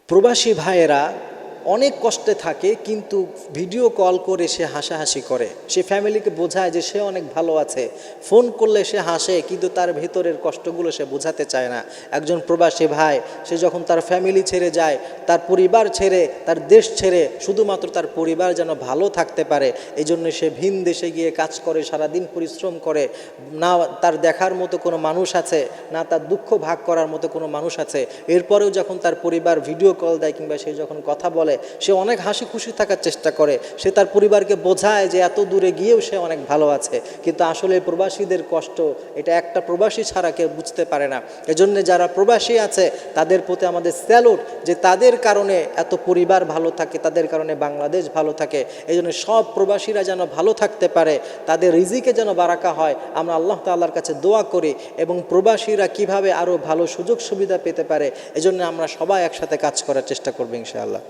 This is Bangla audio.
প্রবাসী ভাইয়েরা অনেক কষ্টে থাকে, কিন্তু ভিডিও কল করে সে হাসাহাসি করে, সে ফ্যামিলিকে বোঝায় যে সে অনেক ভালো আছে। ফোন করলে সে হাসে, কিন্তু তার ভেতরের কষ্টগুলো সে বোঝাতে চায় না। একজন প্রবাসী ভাই, সে যখন তার ফ্যামিলি ছেড়ে যায়, তার পরিবার ছেড়ে, তার দেশ ছেড়ে, শুধুমাত্র তার পরিবার যেন ভালো থাকতে পারে এই জন্য সে ভিন দেশে গিয়ে কাজ করে, সারাদিন পরিশ্রম করে। না তার দেখার মতো কোনো মানুষ আছে, না তার দুঃখ ভাগ করার মতো কোনো মানুষ আছে। এরপরেও যখন তার পরিবার ভিডিও কল দেয় কিংবা সে যখন কথা বলে, সে অনেক হাসি খুশি থাকার চেষ্টা করে। সে তার পরিবারকে বোঝায় যে এত দূরে গিয়েও সে অনেক ভালো আছে। কিন্তু আসলে প্রবাসীদের কষ্ট এটা একটা প্রবাসী ছাড়া কেউ বুঝতে পারে না। এজন্য যারা প্রবাসী আছে তাদের প্রতি আমাদের স্যালুট, যে তাদের কারণে এত পরিবার ভালো থাকে, তাদের কারণে বাংলাদেশ ভালো থাকে। এই জন্য সব প্রবাসীরা যেন ভালো থাকতে পারে, তাদের রিজিকে যেন বারাকা হয়, আমরা আল্লাহ তাআলার কাছে দোয়া করি। এবং প্রবাসীরা কিভাবে আরও ভালো সুযোগ সুবিধা পেতে পারে, এজন্য আমরা সবাই একসাথে কাজ করার চেষ্টা করব ইনশাআল্লাহ।